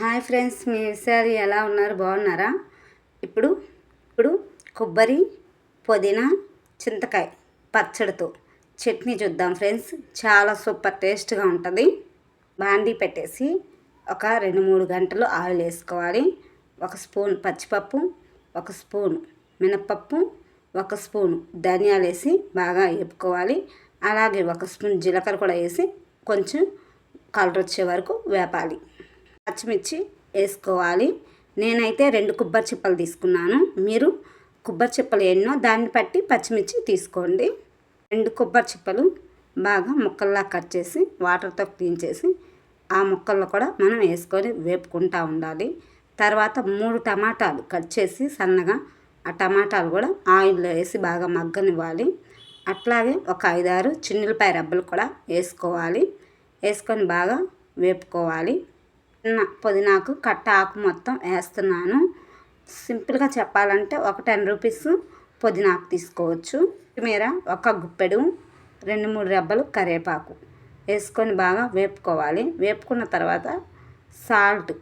Hi friends, మీసారి ఎలా ఉన్నారు? బాగున్నారా? ఇప్పుడు కొబ్బరి, పుదీనా, చింతకాయ పచ్చడితో చట్నీ చూద్దాం ఫ్రెండ్స్. చాలా సూపర్ టేస్ట్గా ఉంటుంది. బాండీ పెట్టేసి ఒక 2-3 గంటలు ఆయిల్ వేసుకోవాలి. 1 స్పూన్ పచ్చిపప్పు, 1 స్పూన్ మినపప్పు, 1 స్పూన్ ధనియాలు వేసి బాగా వేపుకోవాలి. అలాగే 1 స్పూన్ జీలకర్ర కూడా వేసి కొంచెం కలర్ వచ్చే వరకు వేపాలి. పచ్చిమిర్చి వేసుకోవాలి. నేనైతే 2 కొబ్బరి చిప్పలు తీసుకున్నాను. మీరు కొబ్బరి చిప్పలు ఎన్నో దాన్ని బట్టి పచ్చిమిర్చి తీసుకోండి. 2 కొబ్బరి చిప్పలు బాగా ముక్కల్లా కట్ చేసి వాటర్తో క్లీన్ చేసి ఆ ముక్కల్లో కూడా మనం వేసుకొని వేపుకుంటూ ఉండాలి. తర్వాత 3 టమాటాలు కట్ చేసి సన్నగా ఆ టమాటాలు కూడా ఆయిల్లో వేసి బాగా మగ్గనివ్వాలి. అట్లాగే ఒక 5-6 చిన్నులపాయ రబ్బలు కూడా వేసుకోవాలి. వేసుకొని బాగా వేపుకోవాలి. పుదీనాకు కట్ట ఆకు మొత్తం వేస్తున్నాను. సింపుల్గా చెప్పాలంటే ఒక 10 రూపీస్ పుదీనాకు తీసుకోవచ్చు. కొత్తిమీర 1 గుప్పెడు, 2-3 రెబ్బలు కరివేపాకు వేసుకొని బాగా వేపుకోవాలి. వేపుకున్న తర్వాత సాల్ట్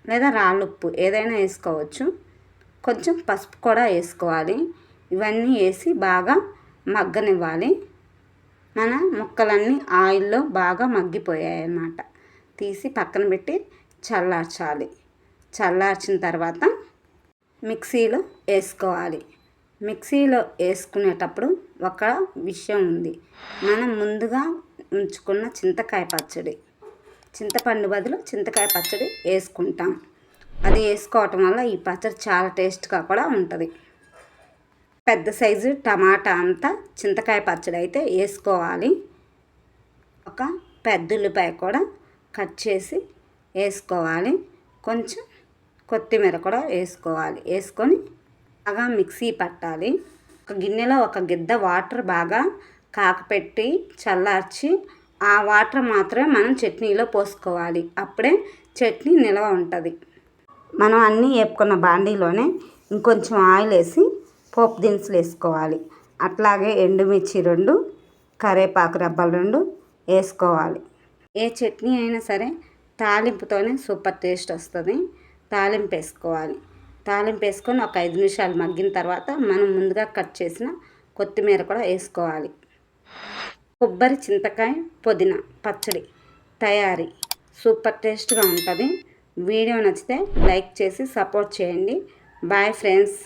లేదా రాళ్ళుప్పు ఏదైనా వేసుకోవచ్చు. కొంచెం పసుపు కూడా వేసుకోవాలి. ఇవన్నీ వేసి బాగా మగ్గనివ్వాలి. మన ముక్కలన్నీ ఆయిల్లో బాగా మగ్గిపోయాయి అన్నమాట. తీసి పక్కన పెట్టి చల్లార్చాలి. చల్లార్చిన తర్వాత మిక్సీలో వేసుకోవాలి. మిక్సీలో వేసుకునేటప్పుడు ఒక విషయం ఉంది. మనం ముందుగా ఉంచుకున్న చింతకాయ పచ్చడి, చింతపండు బదులు చింతకాయ పచ్చడి వేసుకుంటాం. అది వేసుకోవటం వల్ల ఈ పచ్చడి చాలా టేస్ట్గా కూడా ఉంటుంది. పెద్ద సైజు టమాటా అంతా చింతకాయ పచ్చడి అయితే వేసుకోవాలి. ఒక పెద్ద ఉల్లిపాయ కూడా కట్ చేసి వేసుకోవాలి. కొంచెం కొత్తిమీర కూడా వేసుకోవాలి. వేసుకొని బాగా మిక్సీ పట్టాలి. ఒక గిన్నెలో 1 గిద్ద వాటర్ బాగా కాకపెట్టి చల్లార్చి ఆ వాటర్ మాత్రమే మనం చట్నీలో పోసుకోవాలి. అప్పుడే చట్నీ నిల్వ ఉంటుంది. మనం అన్నీ వేపుకున్న బాండీలోనే ఇంకొంచెం ఆయిల్ వేసి పోపు దినుసులు వేసుకోవాలి. అట్లాగే ఎండుమిర్చి 2, కరివేపాకు రెబ్బలు 2 వేసుకోవాలి. ఏ చట్నీ అయినా సరే తాలింపుతోనే సూపర్ టేస్ట్ వస్తుంది. తాలింపు వేసుకోవాలి. తాలింపు వేసుకొని ఒక 5 నిమిషాలు మగ్గిన తర్వాత మనం ముందుగా కట్ చేసిన కొత్తిమీర కూడా వేసుకోవాలి. కొబ్బరి, చింతకాయ, పుదీనా పచ్చడి తయారీ సూపర్ టేస్ట్గా ఉంటుంది. వీడియో నచ్చితే లైక్ చేసి సపోర్ట్ చేయండి. Bye friends.